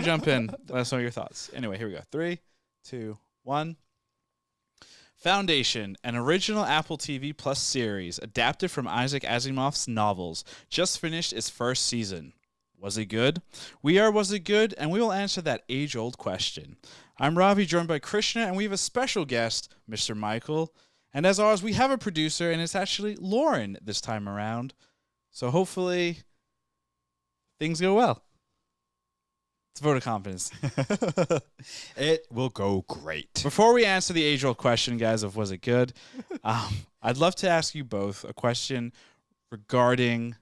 Jump in. Let us know your thoughts. Anyway, here we go. 3, 2, 1. Foundation, an original Apple TV Plus series adapted from Isaac Asimov's novels, just finished its first season. Was it good? We are Was It Good? And we will answer that age-old question. I'm Ravi, joined by Krishna, and we have a special guest, Mr. Michael. And as always, we have a producer, and it's actually Lauren this time around. So hopefully things go well. It's a vote of confidence. It will go great. Before we answer the age-old question, guys, of was it good, I'd love to ask you both a question regarding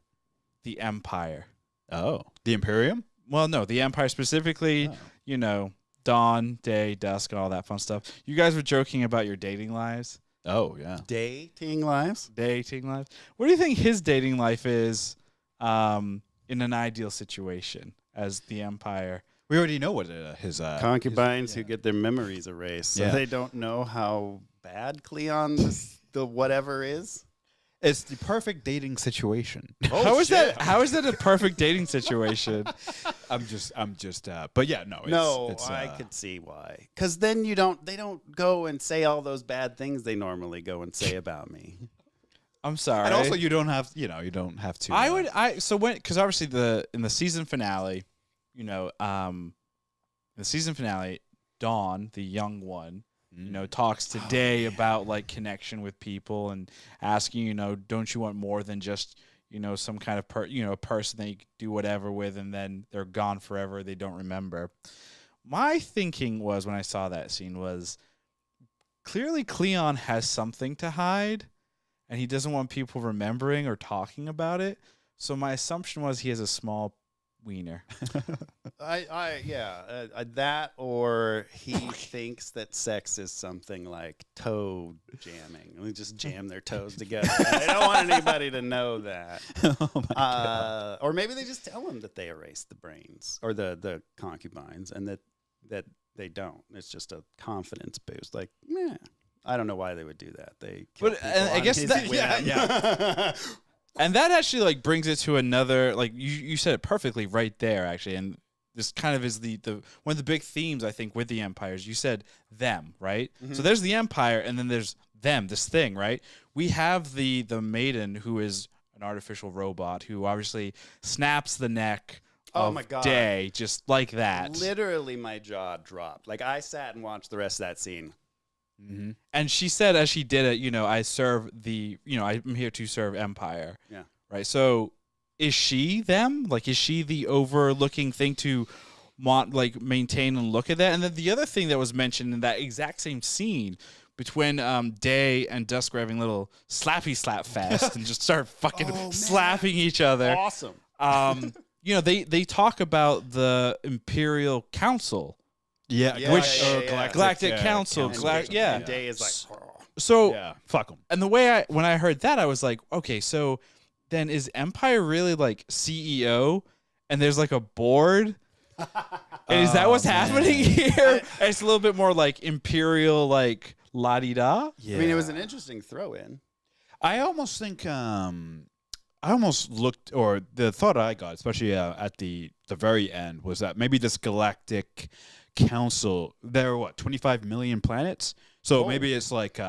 the Empire. Oh, the Imperium? Well, no, the Empire specifically, dawn, day, dusk, and all that fun stuff. You guys were joking about your dating lives. Oh, yeah. Dating lives? Dating lives. What do you think his dating life is in an ideal situation as the Empire? We already know what his concubines who get their memories erased, so they don't know how bad Cleon the whatever is. It's the perfect dating situation. Oh, how is that? How is that a perfect dating situation? I'm just. But yeah, no. I could see why. Because then they don't go and say all those bad things they normally go and say about me. I'm sorry. And also, you don't have to. Because obviously in the season finale, Dawn, the young one, talks today about like connection with people and asking, don't you want more than just, some kind of person that you could do whatever with, and then they're gone forever. They don't remember. My thinking was when I saw that scene was clearly Cleon has something to hide, and he doesn't want people remembering or talking about it. So my assumption was he has a small wiener. That, or he thinks that sex is something like toe jamming. They just jam their toes together. They don't want anybody to know that. Oh my God. Or maybe they just tell him that they erased the brains or the concubines, and that they don't. It's just a confidence boost. Like, I don't know why they would do that. They kill people I guess yeah. And that actually like brings it to another, like you said it perfectly right there, actually. And this kind of is the one of the big themes, I think, with the empires. You said them, right? Mm-hmm. So there's the empire, and then there's them, this thing, right? We have the maiden, who is an artificial robot, who obviously snaps the neck of my God. Day, just like that. Literally, my jaw dropped. Like, I sat and watched the rest of that scene. Mm-hmm. And she said, as she did it, I serve I'm here to serve Empire. Yeah. Right. So is she them? Like, is she the overlooking thing to maintain and look at that? And then the other thing that was mentioned in that exact same scene between Day and Dusk were having a little slappy slap fest and just start fucking slapping each other. Awesome. They talk about the Imperial Council. Galactic Council. And Day is like, so fuck them. And when I heard that, I was like, okay, so then is Empire really like CEO, and there's like a board? And is that what's happening here? It's a little bit more like Imperial, like la-di-da. Yeah. I mean, it was an interesting throw-in. I almost think I almost looked, or the thought I got, especially at the very end, was that maybe this galactic council, there are 25 million planets, so maybe it's like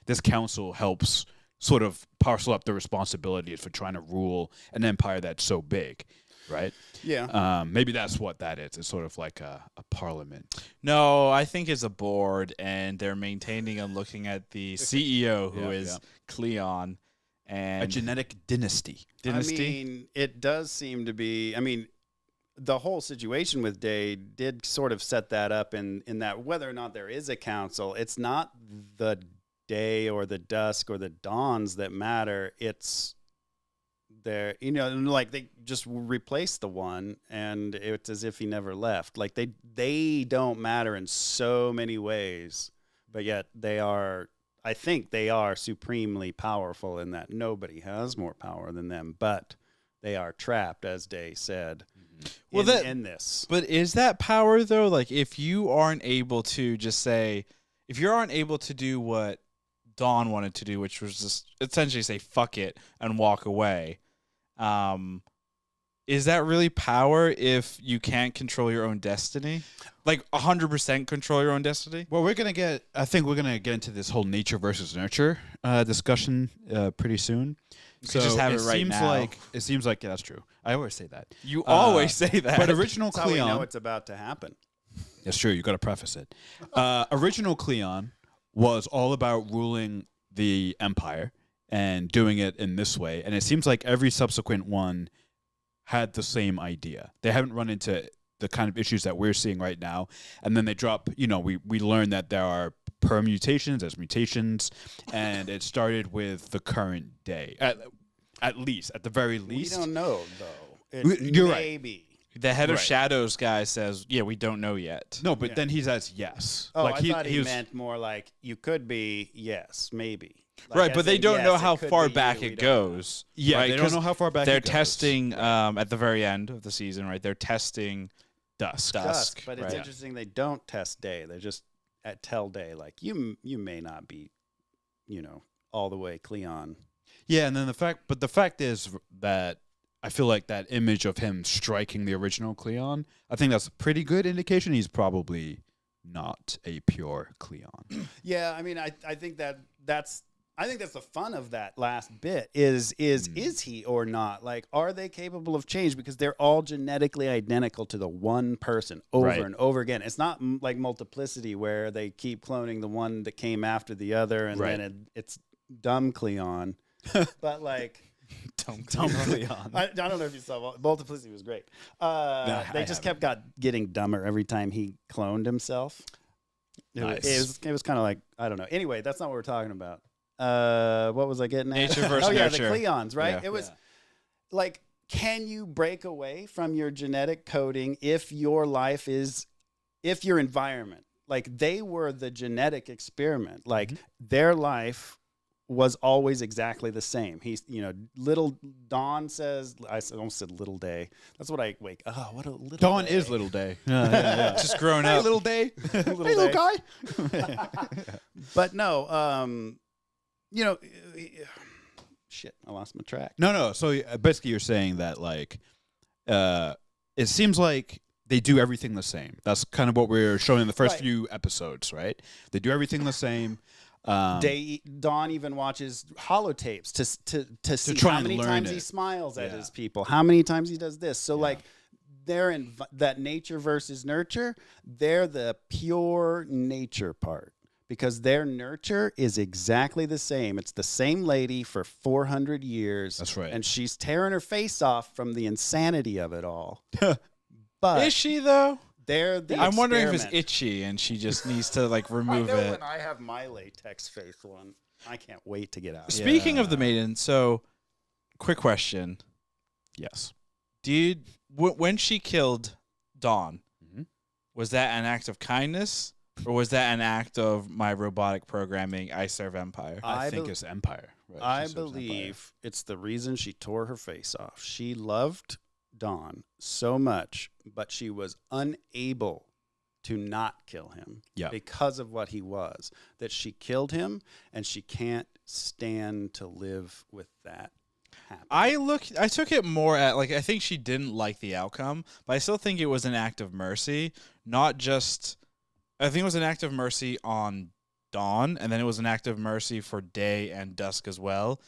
this council helps sort of parcel up the responsibility for trying to rule an empire that's so big, right? Maybe that's what that is. It's sort of like a parliament. No, I think it's a board, and they're maintaining and looking at the CEO, who is Cleon, and a genetic dynasty. I mean, it does seem to be. I mean, the whole situation with Day did sort of set that up in that whether or not there is a council, it's not the day or the dusk or the dawns that matter. It's there, like they just replaced the one, and it's as if he never left. Like they don't matter in so many ways, but yet I think they are supremely powerful in that nobody has more power than them, but they are trapped, as Day said. In this. But is that power, though? Like, if you aren't able to if you aren't able to do what Dawn wanted to do, which was just essentially say fuck it and walk away, is that really power if you can't control your own destiny? Like 100% control your own destiny? Well, I think we're going to get into this whole nature versus nurture discussion pretty soon. So just have it right seems now. It seems like, yeah, that's true. I always say that. You always say that. But original That's how we know Cleon, it's about to happen. that's true. You got to preface it. Original Cleon was all about ruling the empire and doing it in this way. And it seems like every subsequent one had the same idea. They haven't run into the kind of issues that we're seeing right now. And then they drop, we learn that there are permutations, there's mutations, and it started with the current day. At least, at the very least. We don't know, though. You're right. Maybe. The head of Right. Shadows guy says, yeah, we don't know yet. No, but then he says yes. Oh, like I thought he was, meant more like you could be, yes, maybe. Like, Right, as but they in, don't know yes, how it could far be back you, it we don't know. goes. Yeah, right? they don't 'Cause know how far back they're it goes. testing at the very end of the season, right? They're testing dusk. Dusk, but it's right? interesting they don't test day. They're just at tell day. Like you may not be, all the way Cleon. Yeah, and then the fact is that I feel like that image of him striking the original Cleon, I think that's a pretty good indication he's probably not a pure Cleon. Yeah, I mean, I think that's the fun of that last bit is he or not? Like, are they capable of change? Because they're all genetically identical to the one person over Right. and over again. It's not like multiplicity where they keep cloning the one that came after the other, and Right. then it's dumb Cleon. But like. Dumb Cleon. I don't know if you saw multiplicity was great. They just kept getting dumber every time he cloned himself. Nice. It was kind of like, I don't know. Anyway, that's not what we're talking about. What was I getting at? Nature versus oh yeah, the nurture. Cleons, right? Yeah. It was like, can you break away from your genetic coding if your environment, like they were the genetic experiment, like their life was always exactly the same. He's, little Dawn says, I almost said little day. That's what I wake. Oh, what a little Dawn day. is Little Day. Yeah. Just growing Hey, up. Little Day. Little Hey, little day. guy. But no, shit, I lost my track. No. So basically, you're saying that it seems like they do everything the same. That's kind of what we're showing in the first Right. few episodes, right? They do everything the same. Dawn even watches holotapes to see try how and many learn times it. he smiles at Yeah. his people, how many times he does this. So like they're in that nature versus nurture. They're the pure nature part because their nurture is exactly the same. It's the same lady for 400 years. That's right. And she's tearing her face off from the insanity of it all. But Is she though? they're the I'm wondering if it's experiment. itchy and she just needs to like I remove know it. when I have my latex face one, I can't wait to get out. Speaking of the maiden, so quick question: Yes. when she killed Dawn, Mhm. was that an act of kindness or was that an act of my robotic programming? I serve Empire. I I think bel- it's Empire. Right? I She serves Empire. believe it's the reason she tore her face off. She loved Dawn so much, but she was unable to not kill him Yeah. because of what he was. That she killed him, and she can't stand to live with that happening. I took it more at like I think she didn't like the outcome, but I still think it was an act of mercy, not just. I think it was an act of mercy on Dawn, and then it was an act of mercy for Day and Dusk as well.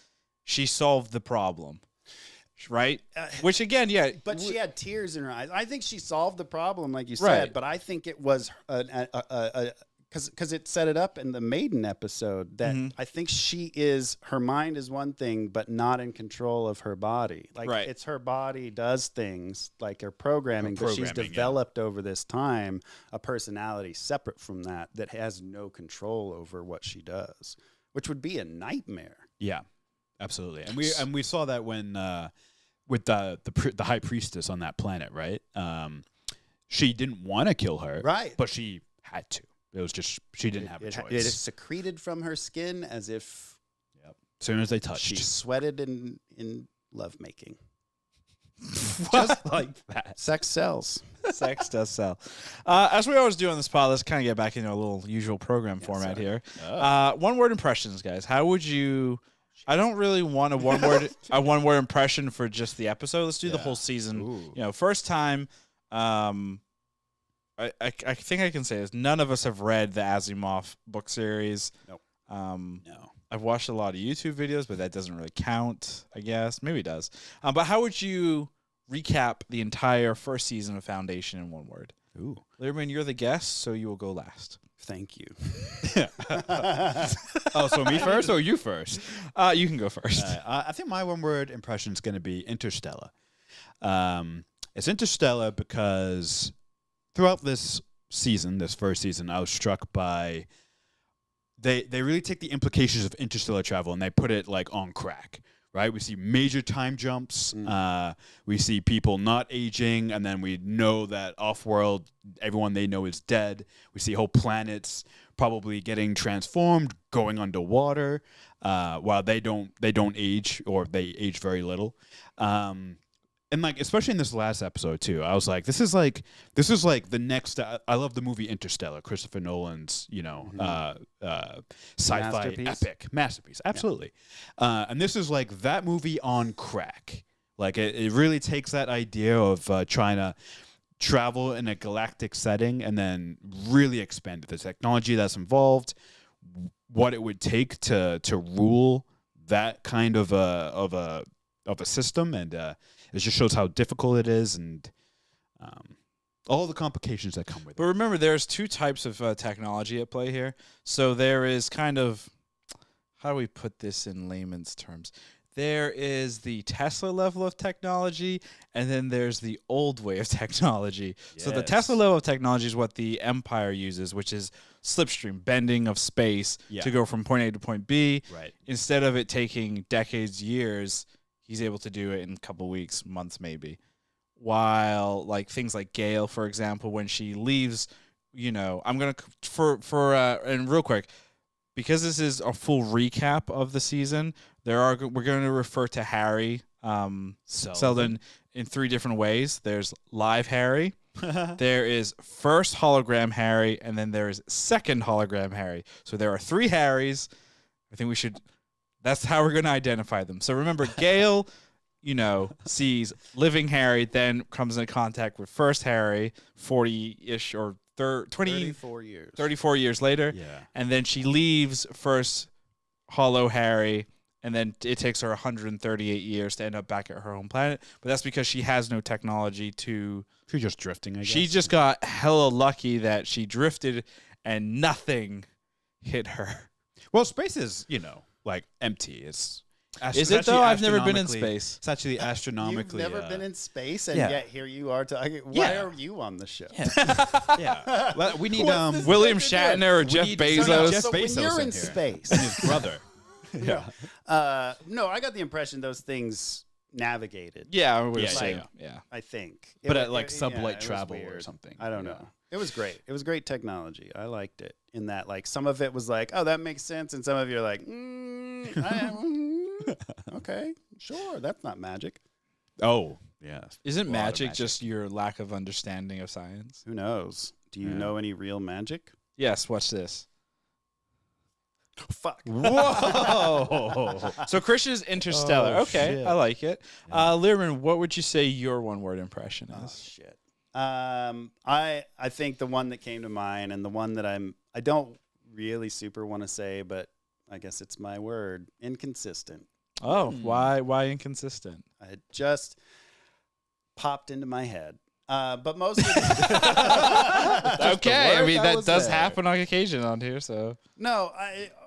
She solved the problem, right? Which again, yeah, But she had tears in her eyes. I think she solved the problem, like you Right. said. But I think it was because it set it up in the Maiden episode that Mhm. I think her mind is one thing, but not in control of her body. Like Right. it's her body does things like her programming, but she's programming, yeah. developed over this time a personality separate from that has no control over what she does, which would be a nightmare. Yeah, absolutely. And we saw that when with the high priestess on that planet, right? She didn't want to kill her, Right. But she had to. It was just she didn't have a It choice. secreted from her skin as if As soon as they touched, she sweated in lovemaking. just like that. Sex sells. Sex does sell. As we always do on this pod, let's kind of get back into a little usual program format sorry. here. Oh. One word impressions, guys. How would you I don't really want a one word impression for just the episode. Let's do the whole season. Ooh. You know, first time. I think I can say this. None of us have read the Asimov book series. Nope. No. I've watched a lot of YouTube videos, but that doesn't really count, I guess. Maybe it does. But how would you recap the entire first season of Foundation in one word? Ooh. Lehrman, you're the guest, so you will go last. Thank you. Oh, so me first or you first? You can go first. I think my one word impression is going to be Interstellar. It's Interstellar because throughout this season, this first season, I was struck by they really take the implications of interstellar travel and they put it like on crack. Right, we see major time jumps. We see people not aging, and then we know that off-world, everyone they know is dead. We see whole planets probably getting transformed, going underwater, while they don't age, or they age very little. And like, especially in this last episode too, I was like, this is like the next. I love the movie Interstellar, Christopher Nolan's, sci-fi epic masterpiece. Absolutely. Yeah. And this is like that movie on crack. Like it really takes that idea of trying to travel in a galactic setting and then really expand the technology that's involved, what it would take to rule that kind of a system, and it just shows how difficult it is and all the complications that come with it. But remember, there's two types of technology at play here. So there is kind of, how do we put this in layman's terms? There is the Tesla level of technology, and then there's the old way of technology. Yes. So the Tesla level of technology is what the Empire uses, which is slipstream, bending of space to go from point A to point B. Right. Instead of it taking decades, years, he's able to do it in a couple weeks, months maybe. While like things like Gale, for example, when she leaves, I'm going to, and real quick, because this is a full recap of the season, we're going to refer to Harry Seldon in three different ways. There's live Harry, there is first hologram Harry, and then there is second hologram Harry. So there are three Harrys. I think that's how we're going to identify them. So remember, Gale, sees living Harry, then comes into contact with first Harry, 40-ish or 34 years later. Yeah. And then she leaves first hollow Harry, and then it takes her 138 years to end up back at her home planet. But that's because she has no technology to... She's just drifting, I guess. She just got hella lucky that she drifted and nothing hit her. Well, space is, like empty. Is it though? I've never been in space. It's actually astronomically. You've never been in space, and yet here you are talking. Why are you on the show? Yeah. Well, we need William Shatner or Jeff Bezos. Jeff Bezos when you're in space, and his brother. No, I got the impression those things navigated. Yeah, I think. But at like sublight travel or something. I don't know. It was great. It was great technology. I liked it in that, like, some of it was like, oh, that makes sense, and some of you are like, okay, sure, that's not magic. Oh, yeah. Isn't magic just your lack of understanding of science? Who knows? Do you know any real magic? Yes, watch this. Fuck. Whoa. So Krishna's Interstellar. Oh, okay, shit. I like it. Lehrman, what would you say your one-word impression is? Oh, shit. I think the one that came to mind, and the one that I don't really super want to say, but I guess it's my word, inconsistent. Oh, why inconsistent? It just popped into my head. But most of it, okay, I mean that does happen on occasion on here. So no,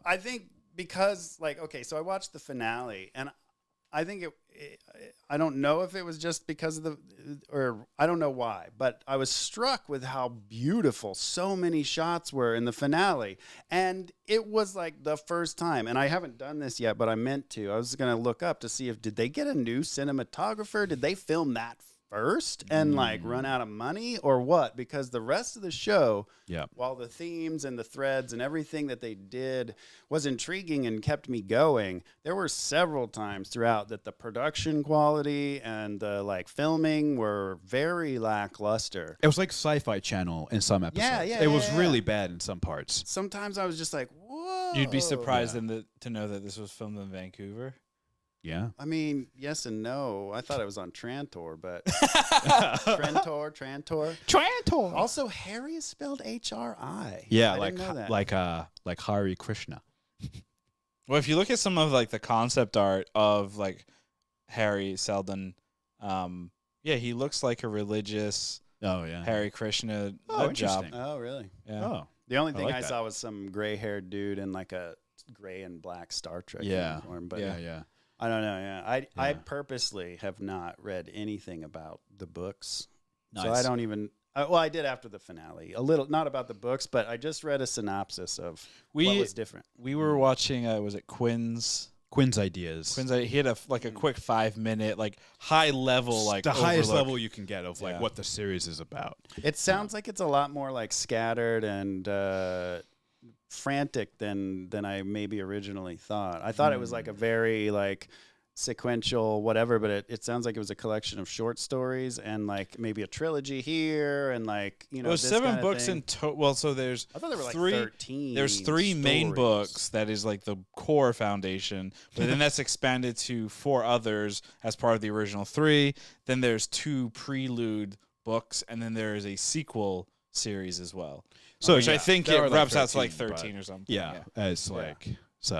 I think because so I watched the finale, and I think I don't know if it was just because of or I don't know why, but I was struck with how beautiful so many shots were in the finale, and it was like the first time. And I haven't done this yet, but I meant to. I was going to look up to see did they get a new cinematographer? Did they film that first and run out of money or what? Because the rest of the show, while the themes and the threads and everything that they did was intriguing and kept me going, there were several times throughout that the production quality and the filming were very lackluster. It was like Sci-Fi Channel in some episodes. It was really bad in some parts. Sometimes I was just like, whoa. You'd be surprised Yeah. to know that this was filmed in Vancouver. Yeah. I mean, yes and no. I thought it was on Trantor, but Trantor. Also, Harry is spelled H-R-I. Yeah, I like didn't know that. like Hari Krishna. Well, if you look at some of like the concept art of like Harry Seldon, yeah, he looks like a religious Oh yeah. Harry Krishna. Oh, nut job. interesting. Oh, really? Yeah. Oh. The only I thing like I that. saw was some gray-haired dude in like a gray and black Star Trek Yeah. uniform. But Yeah. I don't know. Yeah, I Yeah. purposely have not read anything about the books, so I Nice. don't even. Well, I did after the finale, a little, not about the books, but I just read a synopsis of what was different. We were watching. Was it Quinn's Ideas. he had a quick 5-minute like high level like the highest overlook. level you can get of like Yeah. what the series is about. It sounds like it's a lot more like scattered and frantic than I maybe originally thought. I thought it was like a very like sequential whatever, but it sounds like it was a collection of short stories and like maybe a trilogy here and like It was this 7 kinda books thing. in total. Well, so there's I thought there were like 3 13. There's 3 main stories. books that is like the core foundation, but then that's expanded to 4 others as part of the original 3. Then there's 2 prelude books, and then there is a sequel series as well. So, Which I yeah, think there it are, like, wraps out to like 13, 13 or something. Yeah, it's like it's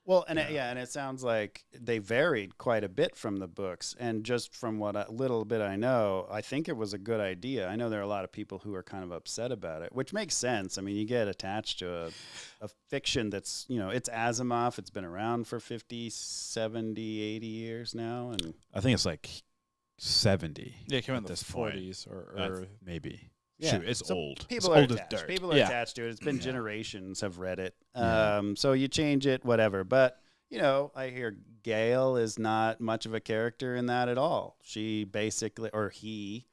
Well, and and it sounds like they varied quite a bit from the books. And just from what little bit I know, I think it was a good idea. I know there are a lot of people who are kind of upset about it, which makes sense. I mean, you get attached to a fiction that's, it's Asimov. It's been around for 50, 70, 80 years now. And I think it's like 70. Yeah, it came out in at the this point. 40s or Maybe. Yeah. Shoot, it's So old. People It's are old as attached. dirt. People are Yeah. attached to it. It's been Yeah. generations have read it. Yeah. So you change it, whatever. But I hear Gail is not much of a character in that at all. She basically, or he,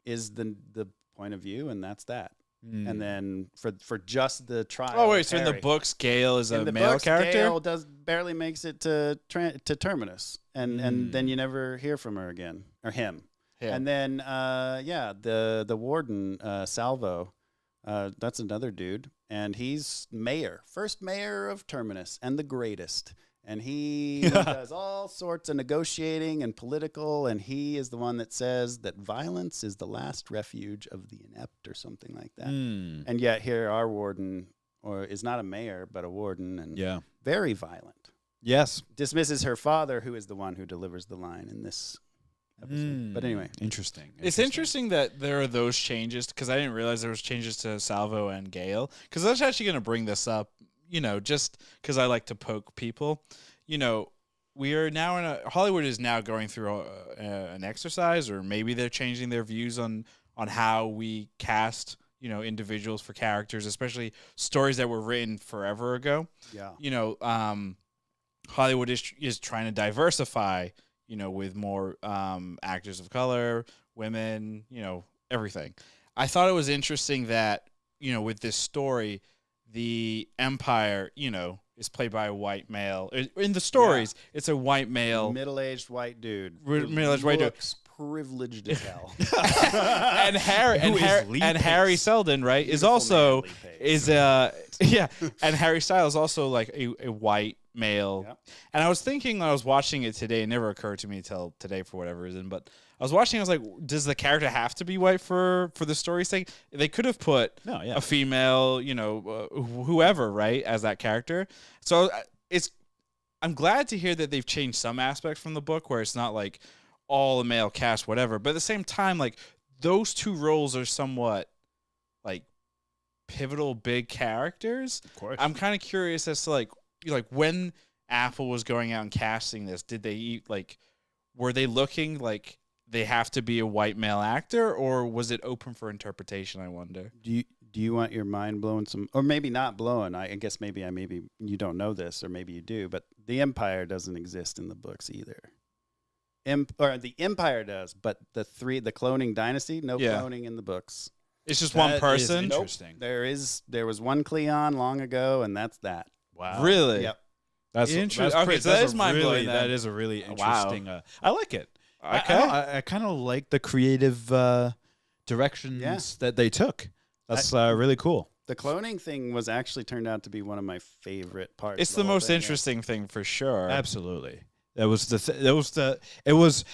is the point of view, and that's that. Mm. And then for just the trial. Oh wait, of so in the Harry. books, Gale is In a the male books, character. Gail barely makes it to Terminus, and then you never hear from her again or him. Yeah. And then the warden Salvo, that's another dude, and he's first mayor of Terminus, and the greatest. And he does all sorts of negotiating and political, and he is the one that says that violence is the last refuge of the inept or something like that. Mm. And yet here our warden is not a mayor but a warden, and very violent. Yes. Dismisses her father, who is the one who delivers the line in this episode. But anyway, Interesting. It's interesting that there are those changes because I didn't realize there was changes to Salvo and Gale. Because I was actually going to bring this up, just because I like to poke people. We are now Hollywood is now going through an exercise, or maybe they're changing their views on how we cast, individuals for characters, especially stories that were written forever ago. yeah. Hollywood is trying to diversify, with more actors of color, women, everything. I thought it was interesting that, with this story, the Empire, is played by a white male. In the stories, it's a white male. Middle-aged white dude. Middle-aged white dude. Looks privileged as hell. and Harry Seldon, right, is also and Harry Styles is also like a white male. Yep. And I was thinking when I was watching it today, it never occurred to me until today for whatever reason, but I was watching, I was like, does the character have to be white for the story's sake? They could have put a female, whoever, right, as that character. So I'm glad to hear that they've changed some aspects from the book where it's not like all a male cast, whatever. But at the same time, like those two roles are somewhat like pivotal big characters. Of course. I'm kind of curious as to like when Apple was going out and casting this, were they looking like they have to be a white male actor, or was it open for interpretation? I wonder. Do you want your mind blown or maybe not blown? I guess maybe you don't know this, or maybe you do, but the Empire doesn't exist in the books either. Or the Empire does, but the cloning dynasty, no cloning in the books. It's just one person. Interesting. There was one Cleon long ago, and that's that. Wow. Really? Yep. That's interesting. Okay, so that is mind-blowing then. That is a really interesting. I like it. Okay. I kind of like the creative directions that they took. That's really cool. The cloning thing was actually turned out to be one of my favorite parts. It's of the whole most thing, interesting thing for sure. Absolutely. That was it was.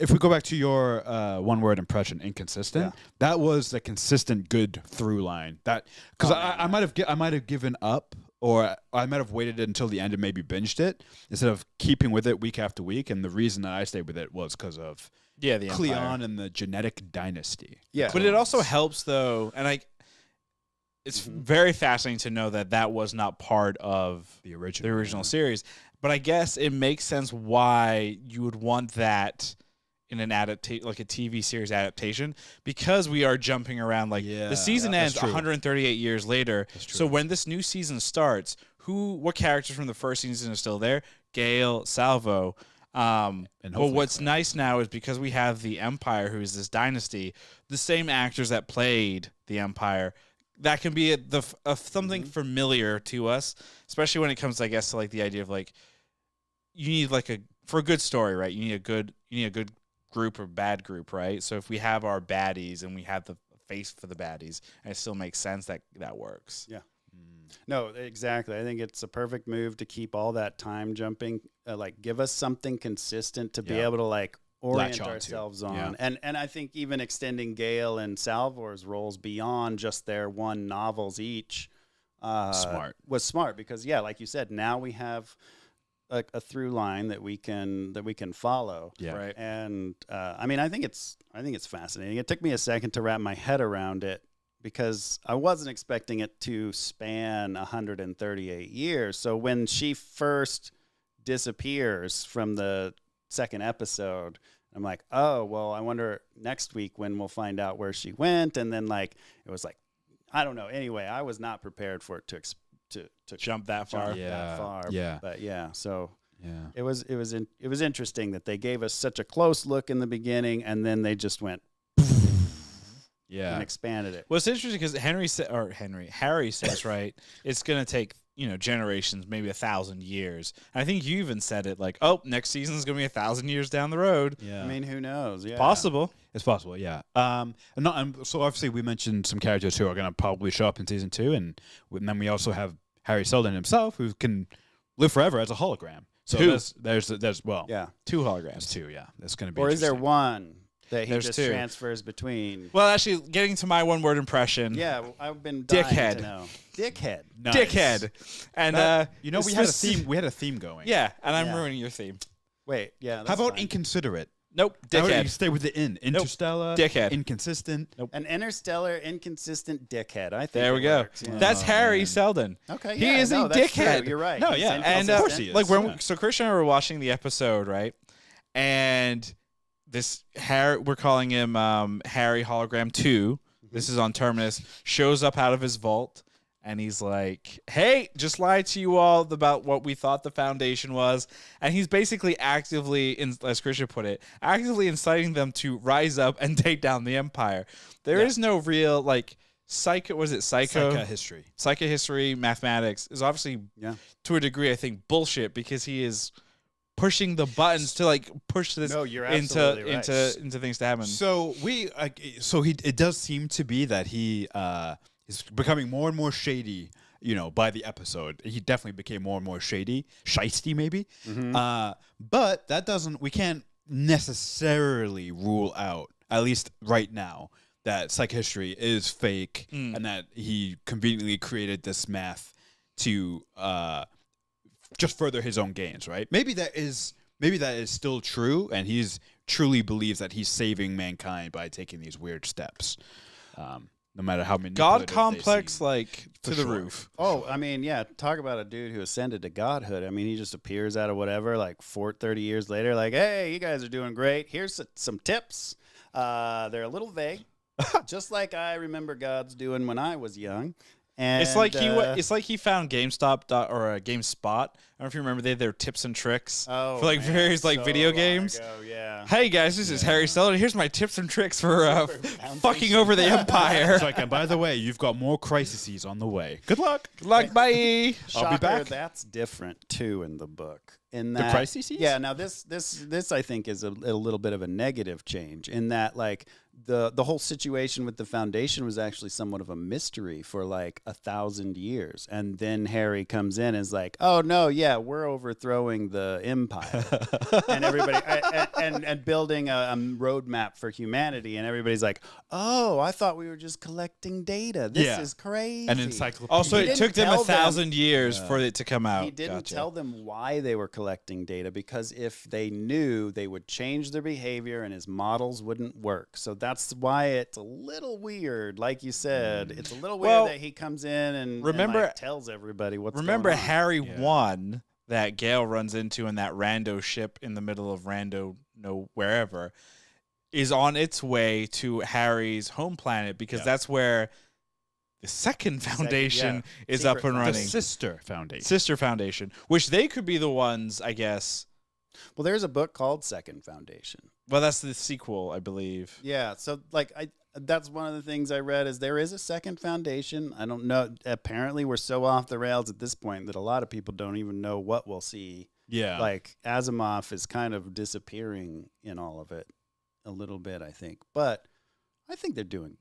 If we go back to your one-word impression, inconsistent, that was the consistent good through line. That because I might have given up, or I might have waited until the end and maybe binged it instead of keeping with it week after week. And the reason that I stayed with it was because of the Cleon Empire. and the genetic dynasty. Yeah, But it also helps though, and it's very fascinating to know that that was not part of The original. the original series. But I guess it makes sense why you would want that in an like a TV series adaptation, because we are jumping around. Like the season ends 138 years later. So when this new season starts, what characters from the first season are still there? Gale, Salvo. But what's nice now is because we have the Empire, who is this dynasty, the same actors that played the Empire, that can be something familiar to us, especially when it comes, I guess, to like the idea of like you need like for a good story, right? You need a good group or bad group, right? So if we have our baddies and we have the face for the baddies, and it still makes sense, that works. Yeah. No, exactly. I think it's a perfect move to keep all that time jumping, like give us something consistent to be able to like orient ourselves on. Yeah. And I think even extending Gale and Salvor's roles beyond just their one novels each was smart because like you said, now we have a through line that we can follow. Yeah. Right. And I mean, I think it's fascinating. It took me a second to wrap my head around it because I wasn't expecting it to span 138 years. So when she first disappears from the second episode, I'm like, oh, well, I wonder next week when we'll find out where she went. And then like, it was like, I don't know. Anyway, I was not prepared for it to jump that far. Yeah. But so it was interesting that they gave us such a close look in the beginning, and then they just went and expanded it. Well, it's interesting because Harry says right, it's gonna take generations, maybe 1,000 years. And I think you even said it like, oh, next season is gonna be 1,000 years down the road. Yeah, I mean, who knows? Yeah, possible. It's possible, yeah. So obviously we mentioned some characters who are going to probably show up in season 2, and then we also have Harry Seldon himself, who can live forever as a hologram. So there's 2 holograms. There's 2, yeah. That's going to be. Or is there one that he There's just 2. transfers between? Well, actually, getting to my one-word impression. Yeah, I've been dying Dickhead. to know. Dickhead. Nice. Dickhead. And we had a theme. We had a theme going. Yeah, and I'm ruining your theme. Wait, yeah. How about fine. inconsiderate? Nope. Dickhead. Stay with the Interstellar. Dickhead. Inconsistent. Nope. An interstellar, inconsistent dickhead. I think there we go. Works, yeah. That's Harry Seldon. Okay, he is a that's dickhead. True. You're right. No, He's yeah, and of course he is. like so Krishna and I were watching the episode, right? And this Harry, we're calling him Harry Hologram 2. This is on Terminus. Shows up out of his vault. And he's like, hey, just lied to you all about what we thought the Foundation was. And he's basically actively, as Krishna put it, actively inciting them to rise up and take down the Empire. There is no real, like, psychohistory, mathematics is obviously, to a degree, I think, bullshit because he is pushing the buttons to, like, push this into things to happen. So it does seem to be that he... is becoming more and more shady, by the episode. He definitely became more and more shisty maybe. But we can't necessarily rule out, at least right now, that psychohistory is fake and that he conveniently created this math to just further his own gains, right? Maybe that is still true, and he's truly believes that he's saving mankind by taking these weird steps. No matter how many God complex, like to the roof. Oh, I mean, yeah. Talk about a dude who ascended to godhood. I mean, he just appears out of whatever, like 30 years later, like, hey, you guys are doing great. Here's some tips. They're a little vague, just like I remember God's doing when I was young. And it's like he found GameStop or GameSpot. I don't know if you remember, they had their tips and tricks for like various like video games. Ago, yeah. Hey guys, this is Harry Seldon. Here's my tips and tricks for fucking over the Empire. It's like, and by the way, you've got more crises on the way. Good luck. Good luck. Bye. Shocker, I'll be back. That's different too in the book. In that, the crises? Yeah. Now this I think is a little bit of a negative change in that like the whole situation with the Foundation was actually somewhat of a mystery for like 1,000 years, and then Harry comes in and is like, "Oh no, yeah, we're overthrowing the Empire," and everybody and building a roadmap for humanity, and everybody's like, "Oh, I thought we were just collecting data. This is crazy." An encyclopedia. Also, He it took didn't them tell 1,000 years for it to come out. He didn't Gotcha. tell them why they were collecting data, because if they knew, they would change their behavior and his models wouldn't work. So that's why it's a little weird. Like you said, it's a little weird that he comes in and like tells everybody what's going on. Harry 1 that Gale runs into in that rando ship in the middle of rando wherever is on its way to Harry's home planet, because that's where the second foundation is up and running. The Sister Foundation. Sister Foundation, which they could be the ones, I guess. Well, there's a book called Second Foundation. Well, that's the sequel, I believe. Yeah, so like that's one of the things I read is there is a Second Foundation. I don't know. Apparently, we're so off the rails at this point that a lot of people don't even know what we'll see. Yeah. Like Asimov is kind of disappearing in all of it a little bit, I think. But I think they're doing.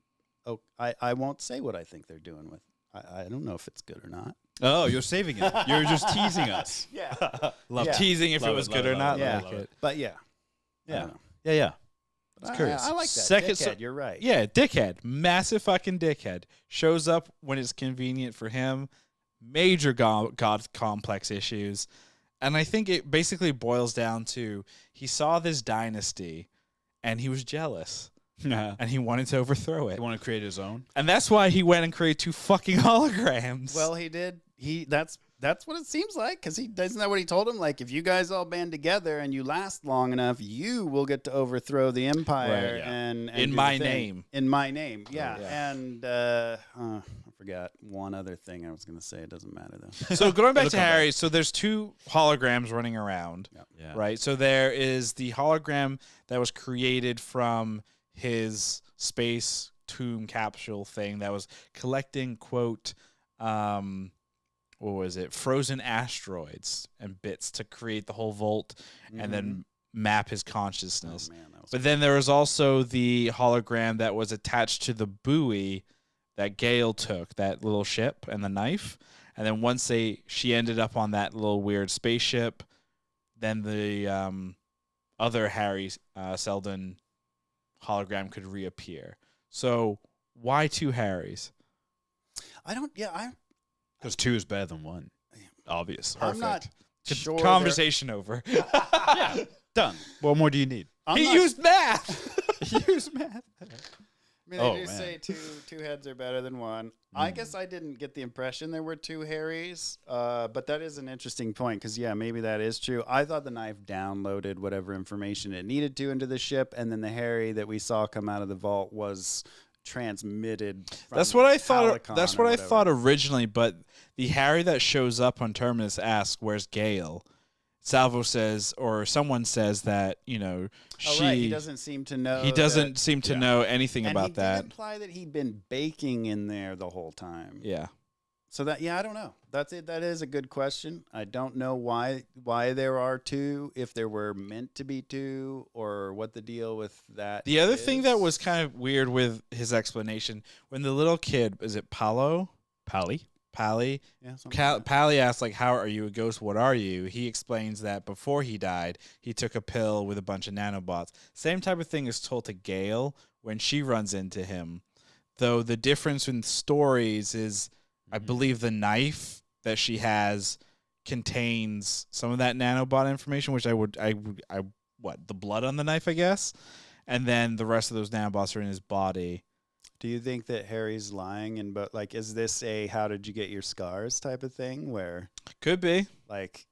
Oh, I won't say what I think they're doing with. I don't know if it's good or not. Oh, you're saving it. You're just teasing us. Yeah. Love teasing if it was good or not. Yeah. Like it. But yeah. Yeah. Yeah. It's curious. I like that. Second, Dickhead, you're right. Yeah, dickhead. Massive fucking dickhead. Shows up when it's convenient for him. Major god complex issues. And I think it basically boils down to he saw this dynasty and he was jealous. And he wanted to overthrow it. He wanted to create his own. And that's why he went and created 2 fucking holograms. Well, he did. That's what it seems like, because isn't that what he told him? Like, if you guys all band together and you last long enough, you will get to overthrow the Empire. Right, yeah. and in do my the thing. name. In my name, yeah. Oh, yeah. And I forgot one other thing I was going to say. It doesn't matter though. So going back to Harry, so there's 2 holograms running around, Yeah. right? So there is the hologram that was created from his space tomb capsule thing that was collecting, quote, what was it? Frozen asteroids and bits to create the whole vault and then map his consciousness. Oh, man, that was But then there was also the hologram that was attached to the buoy that Gale took, that little ship and the knife. And then once she ended up on that little weird spaceship, then the other Harry Seldon hologram could reappear. So why 2 Harrys? Because 2 is better than 1. Obvious. I'm not sure. Conversation over. Yeah. Done. What more do you need? He used math. He used math. I mean, they do say two heads are better than one. I guess I didn't get the impression there were 2 Harrys, but that is an interesting point because, yeah, maybe that is true. I thought the knife downloaded whatever information it needed to into the ship, and then the Harry that we saw come out of the vault was transmitted. That's what I thought. Halicon That's or what I whatever. thought originally. But the Harry that shows up on Terminus asks, "Where's Gale?" Salvo says, or someone says that He doesn't seem to know. He doesn't seem to know anything and about he that. did imply that he'd been baking in there the whole time. Yeah. So I don't know. That's it. That is a good question. I don't know why there are 2, if there were meant to be 2, or what the deal with that. The other thing that is. was kind of weird with his explanation, when the little kid, is it Pally? Yeah, something Pally asks, like, how are you a ghost? What are you? He explains that before he died, he took a pill with a bunch of nanobots. Same type of thing is told to Gale when she runs into him. Though the difference in stories is, I believe the knife that she has contains some of that nanobot information, which the blood on the knife, I guess. And then the rest of those nanobots are in his body. Do you think that Harry's lying? But like, is this a "how did you get your scars" type of thing, where Could be. like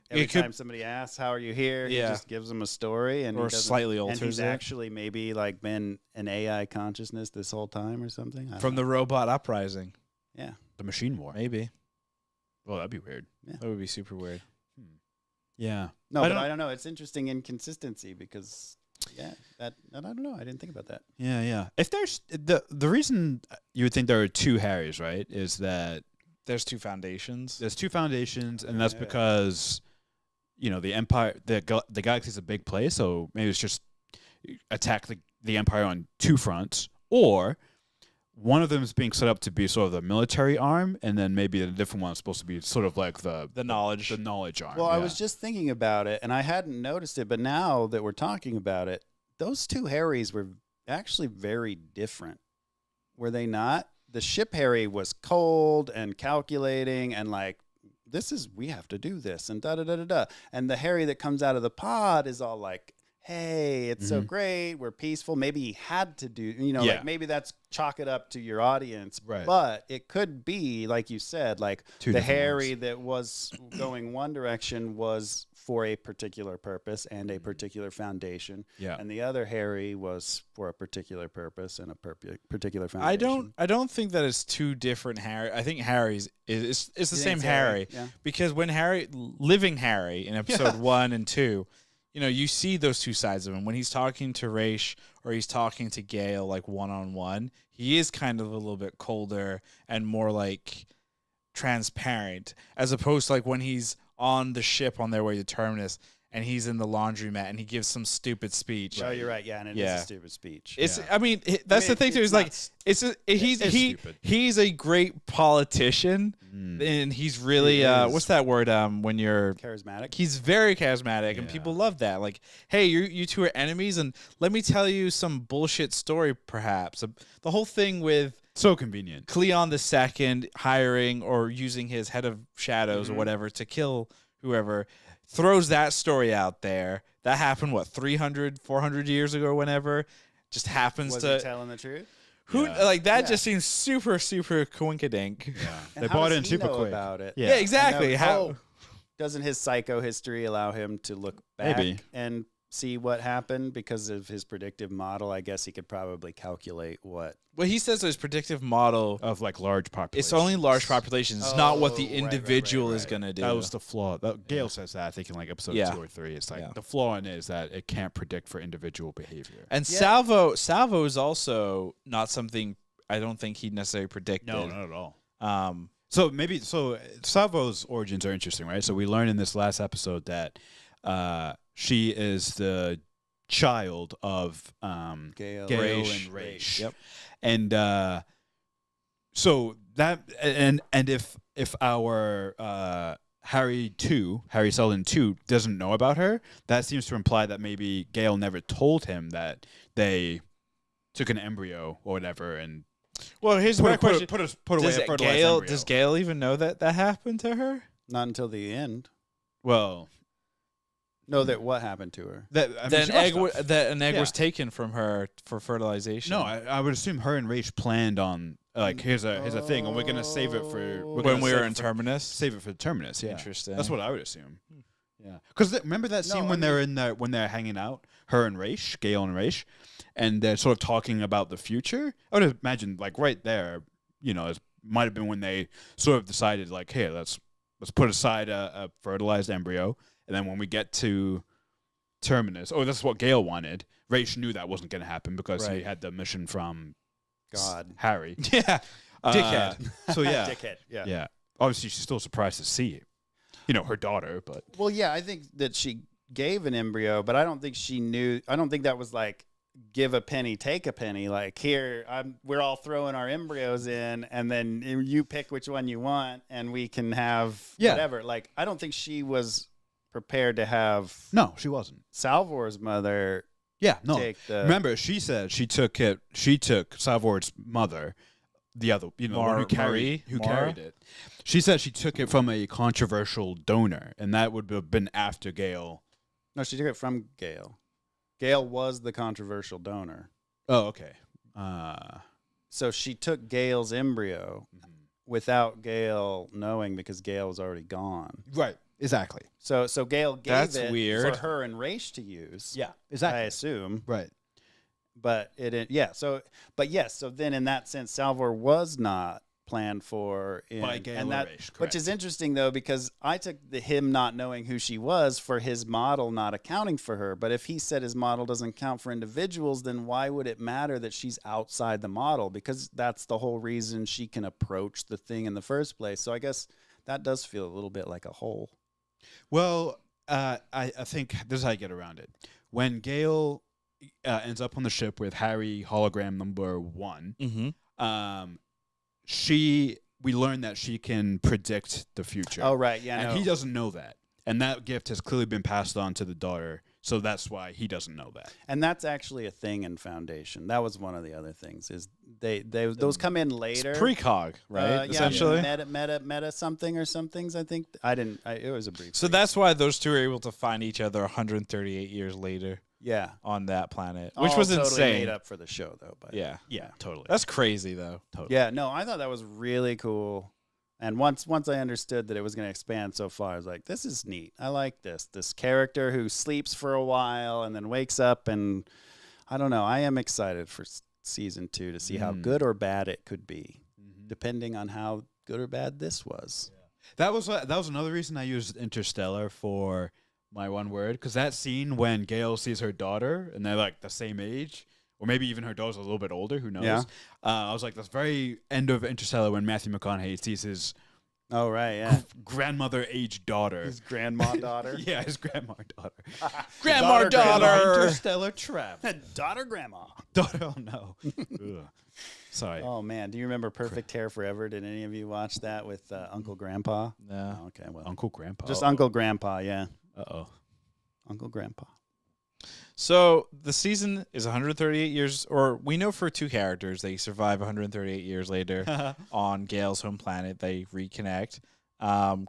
every time somebody asks "how are you here," he Yeah. just gives them a story, and Or he doesn't- slightly and alters he's it. actually maybe like been an AI consciousness this whole time or something. I don't From know. the robot uprising. yeah, The machine war. Maybe. Well, that'd be weird. That would be super weird. Yeah. no, I but don't- I don't know. It's interesting inconsistency because I don't know. I didn't think about that. Yeah, yeah. If there's the reason you would think there are 2 Harrys, right, is that There's 2 foundations. there's 2 foundations, and that's Yeah. because the Empire, the galaxy's a big place, so maybe it's just attack the Empire on two fronts, or one of them is being set up to be sort of the military arm, and then maybe a different one is supposed to be sort of like the knowledge arm. Well, I was just thinking about it, and I hadn't noticed it, but now that we're talking about it, those two Harrys were actually very different. Were they not? The ship Harry was cold and calculating and like, we have to do this and da-da-da-da-da. And the Harry that comes out of the pod is all like, hey, it's so great. We're peaceful. Maybe he had to do, like maybe that's chalk it up to your audience. Right. But it could be, like you said, like the Harry that was going one direction was for a particular purpose and a particular foundation. Yeah. And the other Harry was for a particular purpose and a particular foundation. I don't think that it's two different Harry. I think Harry's it's the same Harry. Yeah. Because when living Harry in episode 1 and 2, you see those two sides of him. When he's talking to Raish or he's talking to Gale like one-on-one, he is kind of a little bit colder and more like transparent, as opposed to like when he's on the ship on their way to Terminus and he's in the laundromat and he gives some stupid speech. Oh, you're right. Yeah, and it is a stupid speech. It's. I mean, that's the thing too. Is like he's a great politician, and he's really what's that word? When you're charismatic. He's very charismatic, and people love that. Like, hey, you two are enemies, and let me tell you some bullshit story. Perhaps the whole thing with so convenient. Cleon II hiring or using his head of shadows or whatever to kill whoever. Throws that story out there. That happened, 300, 400 years ago or whenever. Just happens was to... he telling the truth? Just seems super, super coinkydink. Yeah. They bought in super quick. About it? Yeah, exactly. Doesn't his psycho history allow him to look back Maybe. and see what happened? Because of his predictive model, I guess he could probably calculate what... Well, he says his predictive model... Of like large populations. It's only large populations. It's not what the individual is going to do. That was the flaw. Gale says that, I think, in like episode 2 or 3. It's like the flaw in it is that it can't predict for individual behavior. And Salvo is also not something I don't think he necessarily predicted. No, not at all. So Salvo's origins are interesting, right? So we learned in this last episode that she is the child of Gale and Raish. Yep. And so that and if our Harry Seldon 2 doesn't know about her, that seems to imply that maybe Gale never told him that they took an embryo or whatever. And well, here's my question: put away a fertilized embryo. Does Gale even know that happened to her? Not until the end. Well. No, that what happened to her? That an egg was taken from her for fertilization. No, I would assume her and Raish planned on like here's a thing, and we're gonna save it for when we were in Terminus. Save it for Terminus. Yeah. Interesting. That's what I would assume. Yeah, because remember that scene when they're hanging out, her and Raish, Gale and Raish, and they're sort of talking about the future. I would imagine like right there, it might have been when they sort of decided like, hey, let's put aside a fertilized embryo. And then when we get to Terminus, this is what Gale wanted. Raish knew that wasn't going to happen because he had the mission from God. Harry. Yeah. Dickhead. So, yeah. Dickhead, yeah. Yeah. Obviously, she's still surprised to see, her daughter, but... Well, yeah, I think that she gave an embryo, but I don't think she knew... I don't think that was like, give a penny, take a penny. Like, here, we're all throwing our embryos in, and then you pick which one you want, and we can have whatever. Like, I don't think she was... prepared to have she wasn't. Salvor's mother take the... Remember, she said she took Salvor's mother, the other, the one who carried it. She said she took it from a controversial donor, and that would have been after Gale. No, she took it from Gale. Gale was the controversial donor. Oh, okay. So she took Gale's embryo without Gale knowing because Gale was already gone. Right. Exactly. So Gale gave it weird. for her and Raish to use. Yeah, exactly. I assume. Right. But so then in that sense, Salvor was not planned for by Gale and Raish, correct. Which is interesting though, because I took him not knowing who she was for his model not accounting for her. But if he said his model doesn't count for individuals, then why would it matter that she's outside the model? Because that's the whole reason she can approach the thing in the first place. So I guess that does feel a little bit like a hole. Well, I think this is how you get around it. When Gale ends up on the ship with Harry hologram number 1. Mm-hmm. We learn that she can predict the future. Oh, right. Yeah. And no. he doesn't know that. And that gift has clearly been passed on to the daughter. So that's why he doesn't know that. And that's actually a thing in Foundation. That was one of the other things. Is those come in later? It's precog, right? Essentially, meta something or somethings. I think it was a brief. So that's why those two are able to find each other 138 years later. Yeah, on that planet, which all was totally insane. Made up for the show, though. But Yeah, totally. That's crazy, though. Totally. Yeah, no, I thought that was really cool. And once I understood that it was going to expand so far, I was like, this is neat. I like this. This character who sleeps for a while and then wakes up, and I don't know. I am excited for season 2 to see how good or bad it could be, depending on how good or bad this was. Yeah. That was another reason I used Interstellar for my one word, because that scene when Gail sees her daughter and they're like the same age, or maybe even her daughter's a little bit older, who knows? Yeah. I was like, that's very end of Interstellar when Matthew McConaughey sees his grandmother age daughter. His grandma daughter. Yeah, his grandma daughter. Grandma daughter. Interstellar trap. Daughter grandma. Daughter, oh no. Ugh. Sorry. Oh man, do you remember Perfect Hair Forever? Did any of you watch that with Uncle Grandpa? No. Oh, okay, well. Uncle Grandpa. Just Uncle Grandpa, yeah. Uh-oh. Uncle Grandpa. So the season is 138 years, or we know for 2 characters they survive 138 years later on Gale's home planet. They reconnect.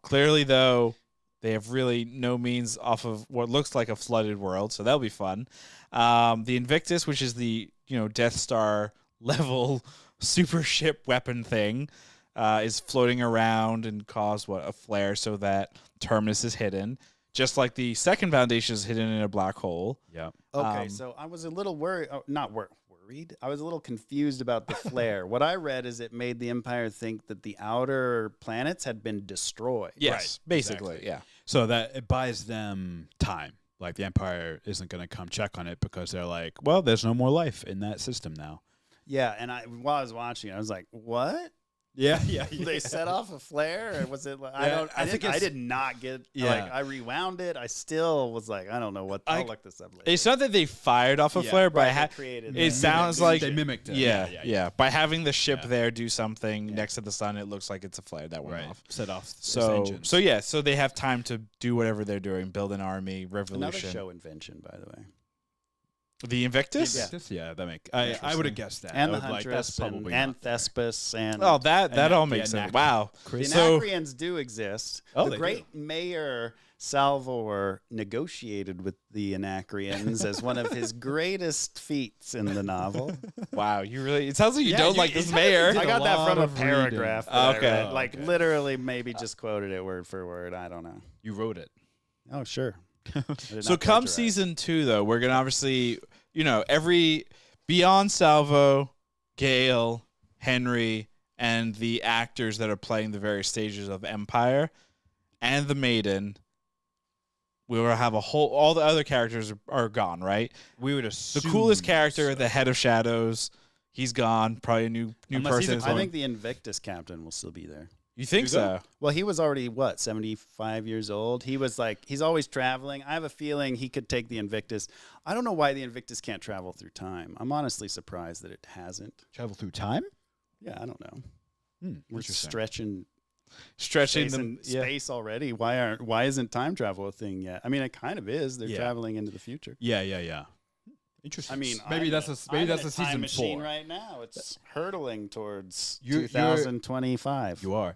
Clearly, though, they have really no means off of what looks like a flooded world, so that'll be fun. The Invictus, which is the Death Star level super ship weapon thing, is floating around and caused a flare so that Terminus is hidden. Just like the second Foundation is hidden in a black hole. Yeah. Okay, so I was a little worried. Not worried. I was a little confused about the flare. What I read is it made the Empire think that the outer planets had been destroyed. Yes, Right, basically, exactly. yeah. So that it buys them time. Like the Empire isn't going to come check on it because they're like, well, there's no more life in that system now. Yeah, and while I was watching, I was like, what? Yeah. They set off a flare, or was it? Like, Yeah, I did not get. Yeah. Like, I rewound it. I still was like, I don't know what. I'll look this up later. It's not that they fired off a flare, but Right, they created it that. sounds like they mimicked it. Yeah. By having the ship there do something next to the sun, it looks like it's a flare that went off. Set off. So they have time to do whatever they're doing, build an army, revolution. Another show invention, by the way. The Invictus? Yeah, that make I would have guessed that. And I the would like, Huntress that's probably and not there. Thespis and Oh, that all makes sense. Wow. the So Anacreans do exist. Oh, the they great mayor Salvor negotiated with the Anacreans as one of his greatest feats in the novel. wow, it sounds like you Yeah, don't like this mayor. I got that lot from a of reading. paragraph. That I Okay. read. Like literally, maybe just quoted it word for word. I don't know. You wrote it. Oh, sure. I did So not come plagiarize. season 2, though, we're gonna obviously, beyond Salvo, Gale, Henry, and the actors that are playing the various stages of Empire, and the Maiden, we will have all the other characters are gone, right? We would The assume coolest character, so. the head of Shadows, he's gone. Probably a new Unless he's person. a I think the Invictus captain will still be there. You think You so? Well, he was already 75 years old. He was like, he's always traveling. I have a feeling he could take the Invictus. I don't know why the Invictus can't travel through time. I'm honestly surprised that it hasn't. Travel through time? Yeah, I don't know. We're Interesting. Stretching space, them. Yeah. space already. Why isn't time travel a thing yet? I mean, it kind of is. They're Yeah. traveling into the future. Yeah. Interesting. I mean, maybe I'm that's in a time season machine 4. right now. It's hurtling towards You're- 2025. You're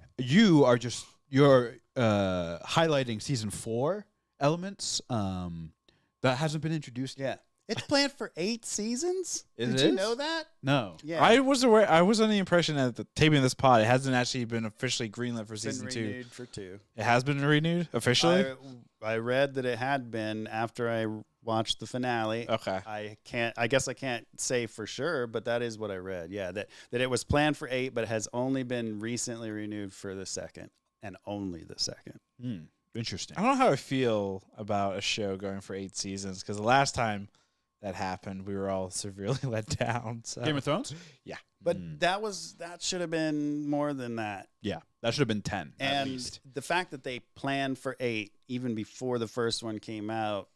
highlighting season 4 elements that hasn't been introduced yet. Yeah. It's planned for 8 seasons. It Did you is? know that? No. Yeah. I was under the impression that the taping of this pod, it hasn't actually been officially greenlit for It's been season 2. renewed for 2. It has been renewed officially. I read that it had been after I watched the finale. Okay. I guess I can't say for sure, but that is what I read. Yeah, that it was planned for 8, but has only been recently renewed for the 2nd, and only the 2nd. Interesting. I don't know how I feel about a show going for 8 seasons because the last time that happened, we were all severely let down. So. Game of Thrones? Yeah. But that should have been more than that. Yeah. That should have been 10 at And least. the fact that they planned for 8 even before the first one came out,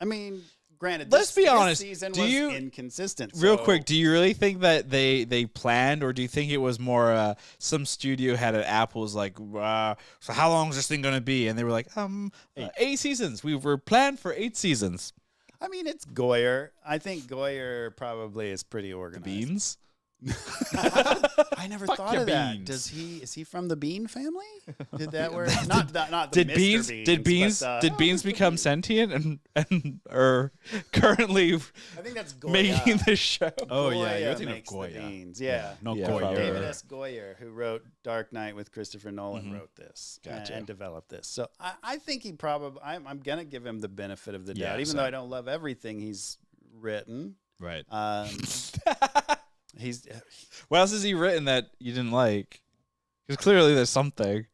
I mean, granted, let's be this honest. season Do was you inconsistent. real so- quick? Do you really think that they planned, or do you think it was more some studio had an Apple was like, so how long is this thing gonna be? And they were like, 8 seasons. We were planned for 8 seasons. I mean, it's Goyer. I think Goyer probably is pretty organized. Beans. I never Fuck thought your of that. beans. Is he from the Bean family? Did that work? Not the Did Mr. beans? Did but, beans? Did beans become sentient and are currently I think that's Goya. making the show? Oh yeah, Goya you're thinking of makes the Goya. beans. Yeah. No Yeah, Goya. probably. David S. Goyer, who wrote Dark Knight with Christopher Nolan, wrote this Gotcha. and developed this. So I think he probably. I'm gonna give him the benefit of the Yeah, doubt, even same. though I don't love everything he's written. Right. He's What else has he written that you didn't like? Because clearly there's something.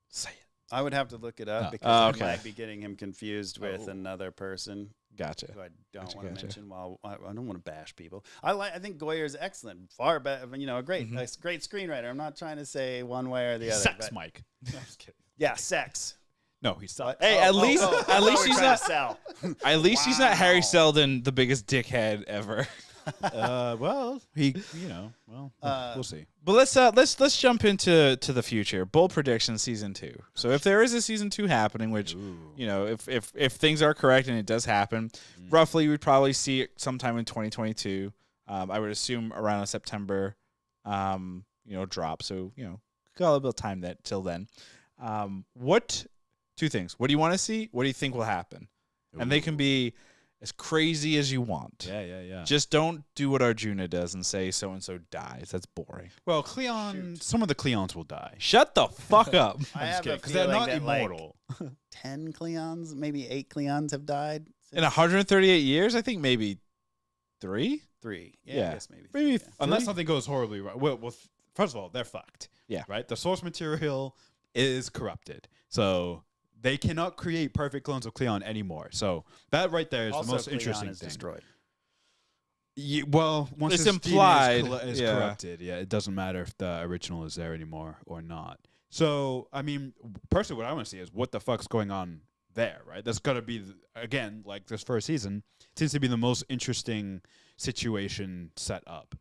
Say it. I would have to look it up Oh. because Okay. I might be getting him confused with another person Gotcha. who I don't Gotcha, want to gotcha. mention. While I don't want to bash people, I think Goyer is excellent, far better. A great screenwriter. I'm not trying to say one way or the other. Sex, but- Mike. Yeah, sex. No, he sucks. Hey, at least he's not. Sell. At least he's not Harry Wow. Seldon, the biggest dickhead ever. Well, we'll see. But let's jump into the future. Bold prediction season 2. So if there is a season 2 happening, which if things are correct and it does happen, roughly we'd probably see it sometime in 2022. I would assume around a September, drop. So got a little bit of time till then. Two things? What do you want to see? What do you think will happen? And they can be as crazy as you want. Yeah. Just don't do what Arjuna does and say so and so dies. That's boring. Well, Cleon. Some of the Cleons will die. Shut the fuck up. I have a Because they're feeling not that immortal. 10 Cleons, maybe 8 Cleons have died. In 138 years, I think maybe 3. 3. Yeah. I guess maybe. Maybe three, Unless 3? something goes horribly wrong. Well, first of all, they're fucked. Yeah. Right. The source material is corrupted, so they cannot create perfect clones of Cleon anymore. So that right there is Also, the most Cleon interesting is thing. destroyed. Well, once It's his implied, DNA is yeah. corrupted, it doesn't matter if the original is there anymore or not. So, I mean, personally, what I want to see is what the fuck's going on there, right? That's got to be, again, like this first season, seems to be the most interesting situation set up.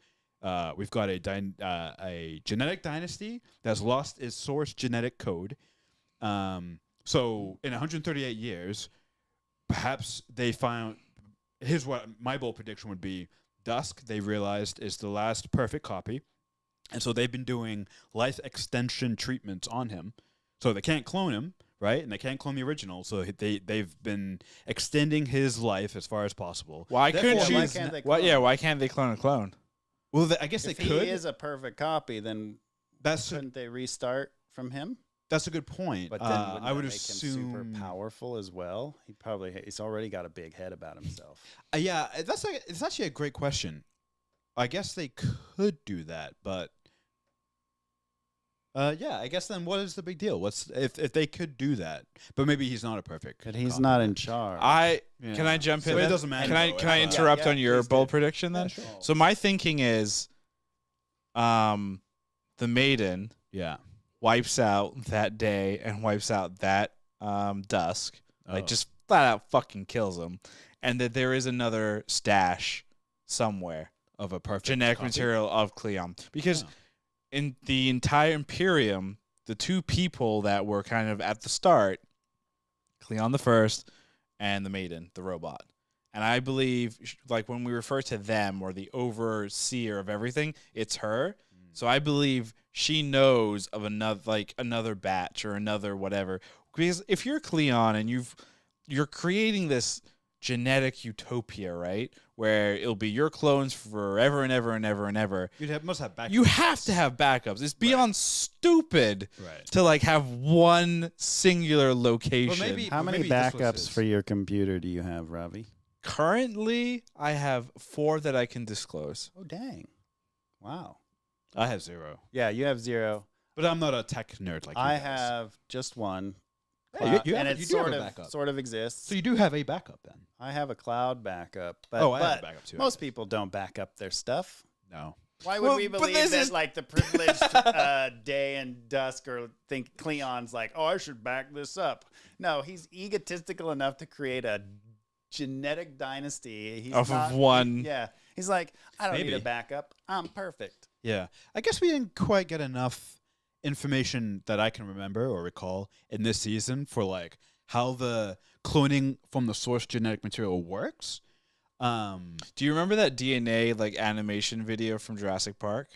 We've got a genetic dynasty that's lost its source genetic code. So in 138 years, perhaps they found. Here's what my bold prediction would be: Dusk, they realized, is the last perfect copy, and so they've been doing life extension treatments on him. So they can't clone him, right? And they can't clone the original. So they've been extending his life as far as possible. Why couldn't Why you? can't they Why, clone yeah, him? why can't they clone a clone? Well, I guess If they could. he is a perfect copy, then couldn't they restart from him? That's a good point. But then wouldn't I that would make assume him super powerful as well? He's already got a big head about himself. Yeah, it's actually a great question. I guess they could do that, but yeah, I guess then what is the big deal? What's if they could do that? But maybe he's not a perfect. But he's copy. not in charge. Yeah. Can I jump So in? it then? doesn't matter, Can I though. can I Yeah, interrupt on your please bold do. prediction then? sure. So my thinking is, the maiden Yeah. wipes out that day and wipes out that dusk, like Oh. just flat out fucking kills him, and that there is another stash somewhere Of a perfect genetic copy. material of Cleon, because Yeah. in the entire Imperium, the two people that were kind of at the start, Cleon the First and the Maiden, the robot. And I believe, like, when we refer to them or the overseer of everything, it's her. So I believe she knows of another batch or another whatever. Because if you're Cleon and you're creating this genetic utopia, right, where it'll be your clones forever and ever and ever and ever, Must have backups. you have to have backups. It's beyond stupid Right. to like have one singular location. maybe- How many maybe this was backups his. for your computer do you have, Ravi? Currently, I have 4 that I can disclose. Oh, dang. Wow. I have 0, Yeah, you have 0. but I'm not a tech nerd like you I guys. have just 1. Hey, you and have- it you do have a sort backup. of exists. So you do have a backup then? I have a cloud backup. But, I have but a backup too. I most guess. people don't back up their stuff. No. Why would Well, we but believe this that, is- like, the privileged Day and Dusk or think Cleon's like, oh, I should back this up? No, he's egotistical enough to create a genetic dynasty. He's Off of not, one. Yeah. He's like, I don't need Maybe. a backup. I'm perfect. Yeah. I guess we didn't quite get enough information that I can remember or recall in this season for like how the cloning from the source genetic material works. Do you remember that DNA like animation video from Jurassic Park?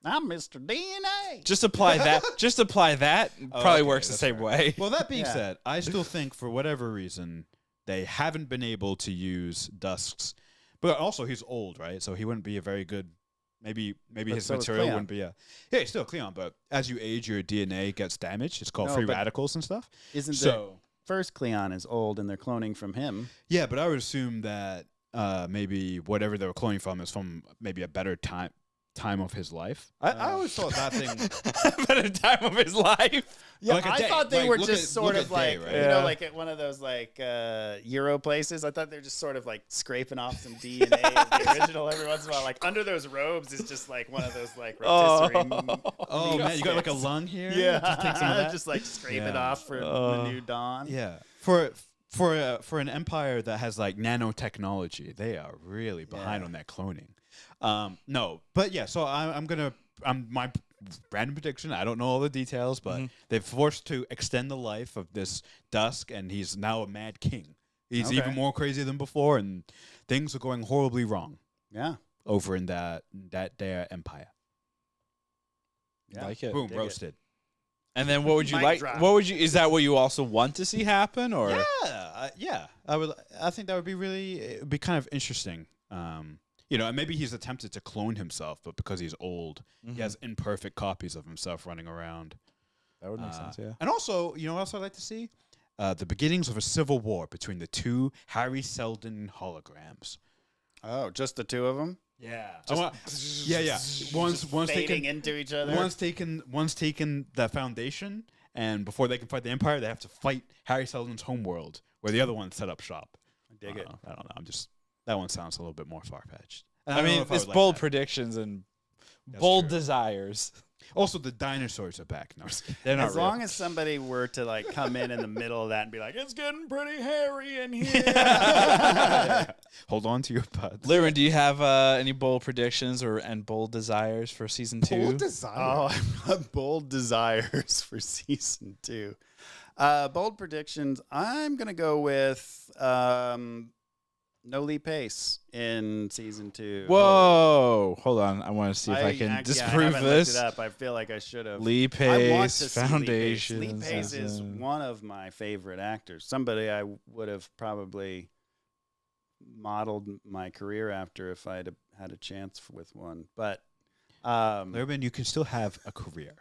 I'm Mr. DNA. Just apply that. Just apply that. Probably okay, works the that's same way. Well, that being Yeah. said, I still think for whatever reason they haven't been able to use Dusk's. But also he's old, right? So he wouldn't be a very good. Maybe But his so is material Cleon. wouldn't be a. Yeah, he's still Cleon, but as you age, your DNA gets damaged. It's called No, free but radicals and stuff. Isn't the So first Cleon is old and they're cloning from him? yeah, but I would assume that maybe whatever they were cloning from is from maybe a better time of his life. I always thought that thing. Better time of his life. Yeah, Like a I day. thought they Like, were look just at- sort look of at day, like, right? you Yeah. know, like at one of those like Euro places. I thought they were just sort of like scraping off some DNA of the original every once in a while. Like under those robes is just like one of those like rotisserie. Oh man, you got like a lung here. Yeah, Just take some of that. just like scrape it Yeah. off for the new dawn. Yeah, for an empire that has like nanotechnology, they are really behind Yeah. on that cloning. No, but yeah. So I'm my random prediction. I don't know all the details, but they're forced to extend the life of this Dusk, and he's now a mad king. He's Okay. even more crazy than before, and things are going horribly wrong Yeah, over in that their empire. yeah. Like it. Boom, dig it. roasted. And then what would you Mic like? drop. What would you? Is that what you also want to see happen, or? Yeah. I would. I think that would be really. It would be kind of interesting. You know, and maybe he's attempted to clone himself, but because he's old, he has imperfect copies of himself running around. That would make sense. Yeah. And also, you know what else I'd like to see? The beginnings of a civil war between the two Harry Seldon holograms. Oh, just the two of them Yeah. Yeah. One's fading taken into each other. one's taken the foundation, and before they can fight the Empire, they have to fight Harry Seldon's homeworld, where the other one set up shop. I dig it. I don't know. That one sounds a little bit more far fetched. I mean, it's bold predictions and bold true. desires. Also, the dinosaurs are back. No, I'm just kidding. They're not As real. long as somebody were to like come in the middle of that and be like, "It's getting pretty hairy in here." Hold on to your butts. Lyran, do you have any bold predictions and bold desires for season 2? Oh, bold desires for season 2. Bold predictions. I'm gonna go with no Lee Pace in season 2. Whoa! Hold on, I want to see if I can I disprove haven't this. Looked it up. I feel like I should have. Lee I want Pace to see Foundation. Lee Pace is one of my favorite actors. Somebody I would have probably modeled my career after if I'd have had a chance with one. But Lehrman, you can still have a career.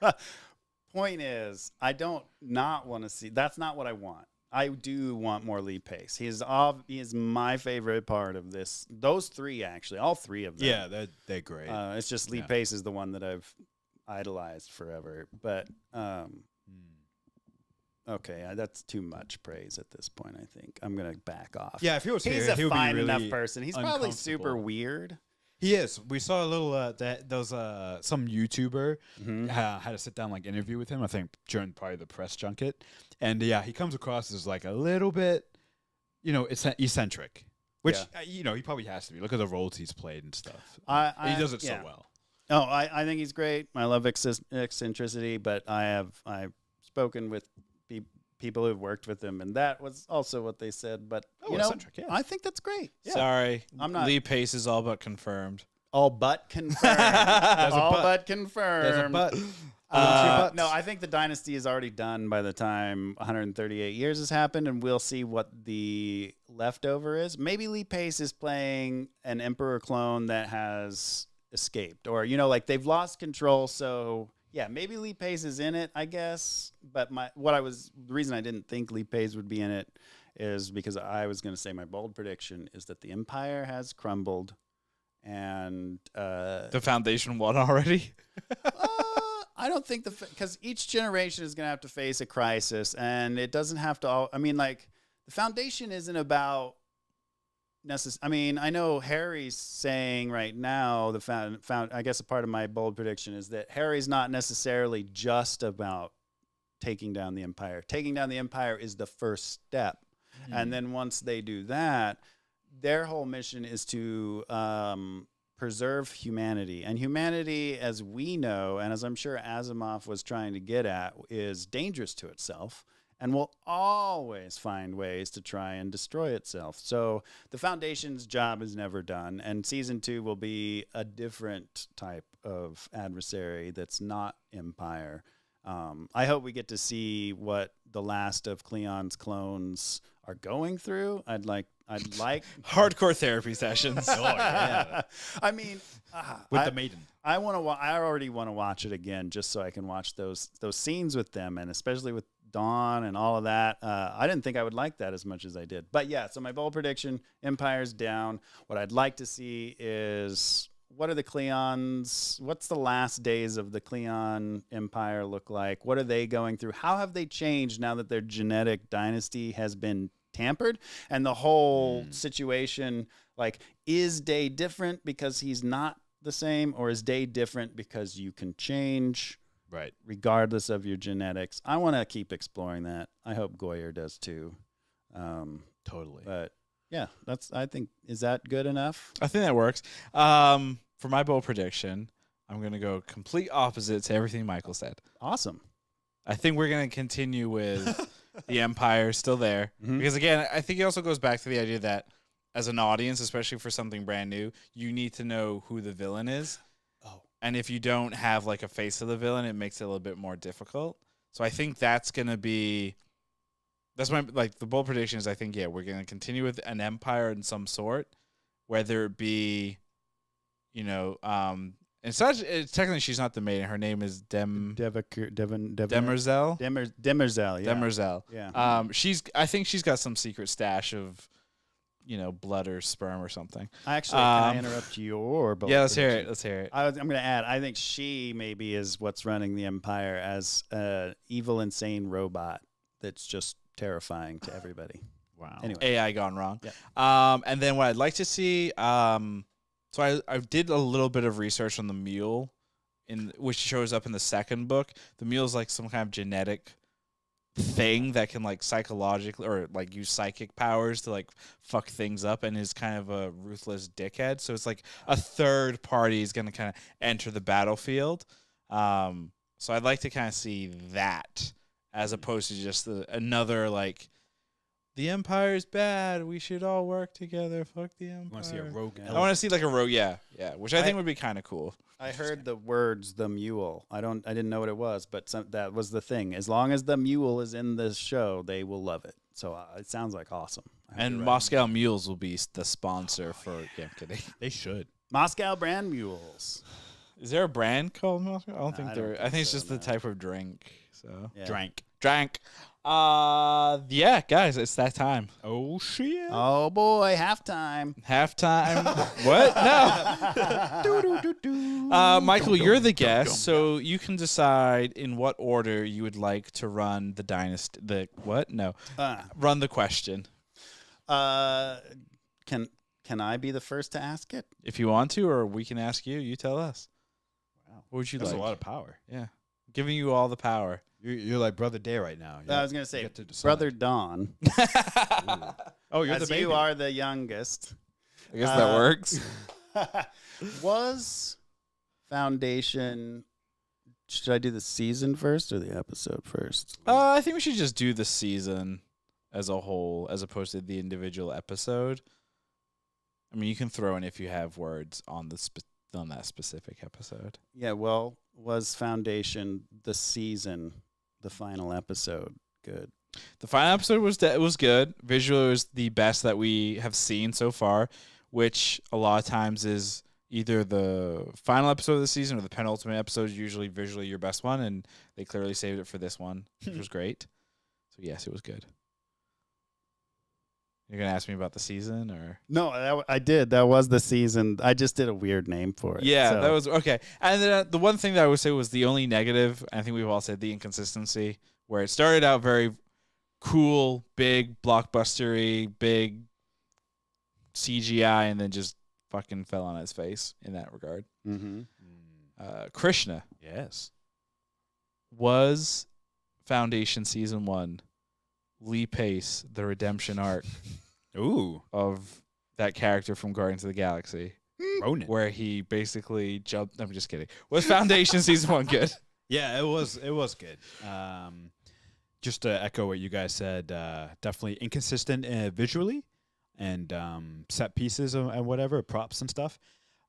point is, I don't not want to see. That's not what I want. I do want more Lee Pace. He is my favorite part of this. Those three, actually, all three of them. Yeah, they're great. It's just Lee Yeah. Pace is the one that I've idolized forever. But okay, that's too much praise at this point. I think I'm gonna back off. Yeah, if he was He's here, a he would be fine really enough person. He's probably super uncomfortable. weird. He is. We saw a little that there was some YouTuber had a sit down like interview with him. I think during probably the press junket, and yeah, he comes across as like a little bit, eccentric, which he probably has to be. Look at the roles he's played and stuff. He does it so well. Oh, I think he's great. I love eccentricity, but I've spoken with people who've worked with him, and that was also what they said. But eccentric, yeah. I think that's great. Sorry, I'm not- Lee Pace is all but confirmed. All but confirmed. All but confirmed. There's a butt. No, I think the dynasty is already done by the time 138 years has happened, and we'll see what the leftover is. Maybe Lee Pace is playing an emperor clone that has escaped, or like they've lost control. So yeah, maybe Lee Pace is in it, I guess. But the reason I didn't think Lee Pace would be in it is because I was going to say my bold prediction is that the empire has crumbled, and The Foundation won already. I don't think because each generation is going to have to face a crisis, and it doesn't have to all. I mean, like the Foundation isn't about I mean, I know Harry's saying right now I guess a part of my bold prediction is that Harry's not necessarily just about taking down the Empire. Taking down the Empire is the first step, and then once they do that, their whole mission is to preserve humanity. And humanity, as we know, and as I'm sure Asimov was trying to get at, is dangerous to itself and will always find ways to try and destroy itself. So the Foundation's job is never done, and Season 2 will be a different type of adversary that's not Empire. I hope we get to see what the last of Cleon's clones are going through. I'd like hardcore therapy sessions. Oh yeah, I mean, with the maiden. I want to. I already want to watch it again, just so I can watch those scenes with them, and especially with Dawn and all of that. I didn't think I would like that as much as I did, but yeah. So my bold prediction: Empire's down. What I'd like to see is, what are the Cleons? What's the last days of the Cleon Empire look like? What are they going through? How have they changed now that their genetic dynasty has been tampered? And the whole situation, like, is Day different because he's not the same, or is Day different because you can change, right, regardless of your genetics? I want to keep exploring that. I hope Goyer does too. Totally. But yeah, I think, is that good enough? I think that works. For my bold prediction, I'm going to go complete opposite to everything Michael said. Awesome. I think we're going to continue with the Empire still there. Mhm. Because, again, I think it also goes back to the idea that as an audience, especially for something brand new, you need to know who the villain is. Oh. And if you don't have, like, a face of the villain, it makes it a little bit more difficult. So I think that's going to be... That's my, like, the bold prediction is, I think, yeah, we're going to continue with an Empire in some sort, whether it be, you know, technically she's not the maiden. Her name is Demerzel. Demerzel. Demerzel, yeah. Demerzel. Yeah. I think she's got some secret stash of, you know, blood or sperm or something. Actually, can I interrupt your bold Yeah, let's hear prediction? it. Let's hear it. I'm going to add, I think she maybe is what's running the Empire as an evil, insane robot that's just terrifying to everybody. Wow. Anyway. AI gone wrong. Yeah. And then what I'd like to see, so I did a little bit of research on the mule, which shows up in the second book. The mule's like some kind of genetic thing that can, like, psychologically or, like, use psychic powers to, like, fuck things up, and is kind of a ruthless dickhead. So it's like a third party is going to kind of enter the battlefield. So I'd like to kind of see that, as opposed to just another, like, the Empire's bad, we should all work together, fuck the Empire. I want to see a rogue. I want to see, like, a rogue, yeah, which I think would be kind of cool. I heard the words "the mule." I didn't know what it was, but that was the thing. As long as the mule is in the show, they will love it. So it sounds like awesome. And Moscow Mules will be the sponsor for. Yeah, I'm kidding. They should. Moscow brand mules. Is there a brand called Moscow? I don't think I there. don't I think think it's so, just the no. type of drink. So Yeah. Drank. drank. Yeah, guys, it's that time. Oh shit. Oh boy, halftime. Halftime. What? No. Michael, you're the guest, so you can decide in what order you would like to run the dynasty. The what? No. Run the question. Can I be the first to ask it? If you want to, or we can ask you. You tell us. Wow. What would you That's like? a lot of power. Yeah. Giving you all the power. You're like Brother Day right now. I was gonna say, get to decide. Brother Don. Oh, you're as the baby. you are the youngest. I guess that works. Was Foundation? Should I do the season first or the episode first? I think we should just do the season as a whole, as opposed to the individual episode. I mean, you can throw in if you have words on on that specific episode. Yeah. Well, was Foundation the season, the final episode, good? The final episode was good. Visually, it was the best that we have seen so far, which a lot of times is either the final episode of the season or the penultimate episode is usually visually your best one, and they clearly saved it for this one, which was great. So, yes, it was good. You're going to ask me about the season, or? No, I did. That was the season. I just did a weird name for it. Yeah, so. that was okay. And then the one thing that I would say was the only negative, I think we've all said the inconsistency, where it started out very cool, big, blockbustery, big CGI, and then just fucking fell on his face in that regard. Mm-hmm. Krishna Yes. was Foundation Season 1 Lee Pace, the redemption arc Ooh. of that character from Guardians of the Galaxy, Ronan. where he basically jumped. I'm just kidding. Was Foundation season 1 good? Yeah, it was good. Just to echo what you guys said, definitely inconsistent visually and set pieces and whatever, props and stuff.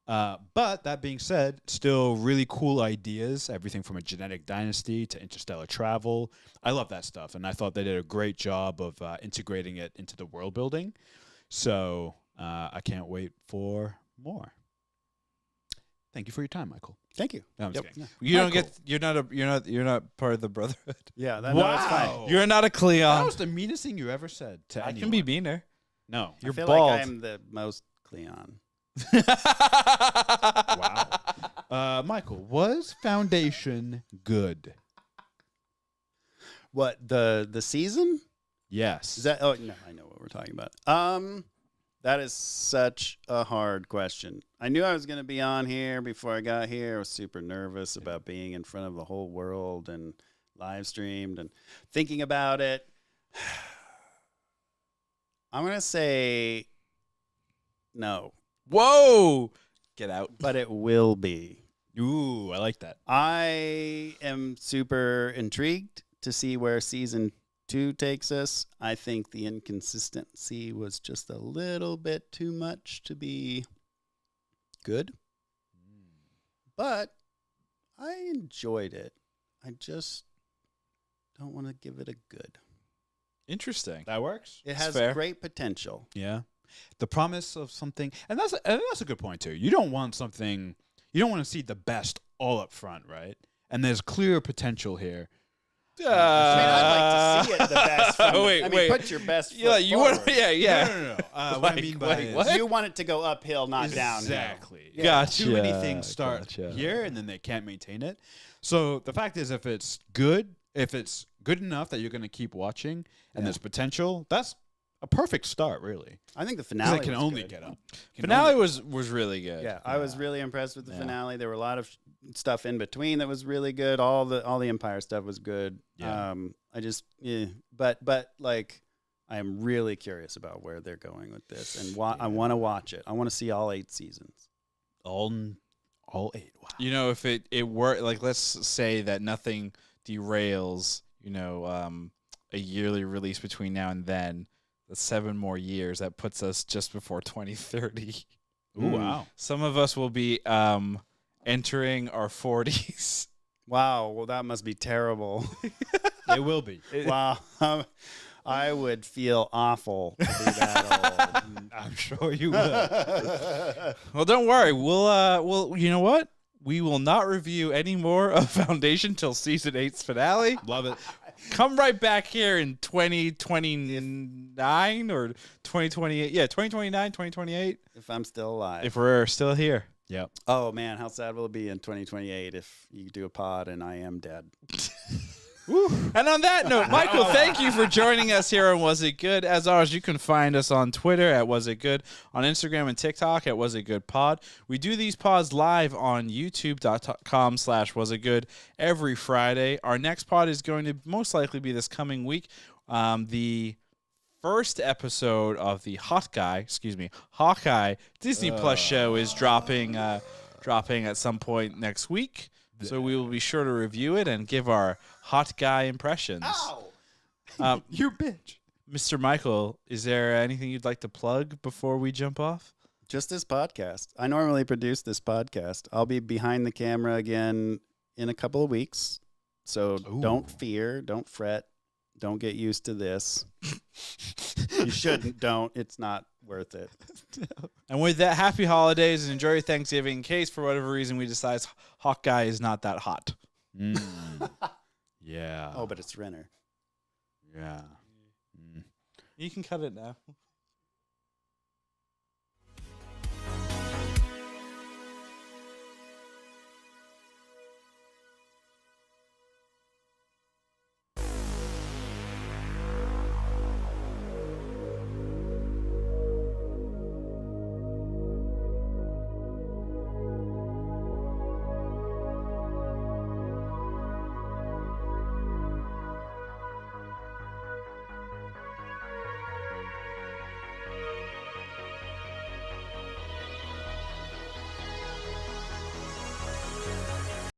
But that being said, still really cool ideas, everything from a genetic dynasty to interstellar travel. I love that stuff, and I thought they did a great job of integrating it into the world building. So I can't wait for more. Thank you for your time, Michael. Thank you. No, I'm just Yep. kidding. You don't Michael. get. You're not part of the Brotherhood. Yeah, no, it's fine. You're not a That Cleon. was the meanest thing you ever said to I anyone. can be meaner. No. You're I feel bald. like I'm the most Cleon. Wow. Michael, was Foundation good? What, the season? Yes. Is that? Oh no, I know what we're talking about. That is such a hard question. I knew I was going to be on here before I got here. I was super nervous about being in front of the whole world and live streamed and thinking about it. I'm going to say no, Whoa! Get out. but it will be. Ooh, I like that. I am super intrigued to see where season 2 takes us. I think the inconsistency was just a little bit too much to be good. But I enjoyed it. I just don't want to give it a good. Interesting. That works. It That's has fair. great potential. Yeah. The promise of something, and that's a good point too. You don't want something. You don't want to see the best all up front, right? And there's clear potential here. I mean, I'd like to see it the best. From wait. Put your best foot Yeah, you want. forward. Yeah. No. What I mean by wait, is- what? You want it to go uphill, not downhill. Exactly. Yeah. Gotcha. Too many things start Gotcha. here, and then they can't maintain it. So the fact is, if it's good enough that you're going to keep watching, and Yeah. there's potential, that's a perfect start, really. I think the 'Cause finale it can was only good. get up. Finale was really good. Yeah, I was really impressed with the Yeah. finale. There were a lot of stuff in between that was really good. All the Empire stuff was good. Yeah. But like, I am really curious about where they're going with this, and I want to watch it. I want to see all 8 seasons. all 8. Wow. You know, if it were like, let's say that nothing derails, a yearly release between now and then, that's 7 more years. That puts us just before 2030. Ooh, wow. Some of us will be entering our 40s. Wow, well that must be terrible. It will be. Wow, I would feel awful to be that old. I'm sure you will. Well, don't worry. We'll you know what? We will not review any more of Foundation till season 8's finale. Love it. Come right back here in 2029 or 2028. Yeah, 2029, 2028. If I'm still alive. If we're still here. Yep. Oh man, how sad will it be in 2028 if you do a pod and I am dead? And on that note, Michael, thank you for joining us here on Was It Good. As always, you can find us on Twitter at Was It Good, on Instagram and TikTok at Was It Good Pod. We do these pods live on youtube.com/wasitgood every Friday. Our next pod is going to most likely be this coming week. The first episode of the Hawkeye Disney Plus show is dropping at some point next week. So we will be sure to review it and give our hot guy impressions. You bitch. Mr. Michael, is there anything you'd like to plug before we jump off? Just this podcast. I normally produce this podcast. I'll be behind the camera again in a couple of weeks. So don't fear, don't fret, don't get used to this. You shouldn't, don't. It's not worth it. And with that, happy holidays and enjoy your Thanksgiving in case for whatever reason we decide Hawkeye is not that hot. Yeah. Oh, but it's Renner. Yeah. You can cut it now.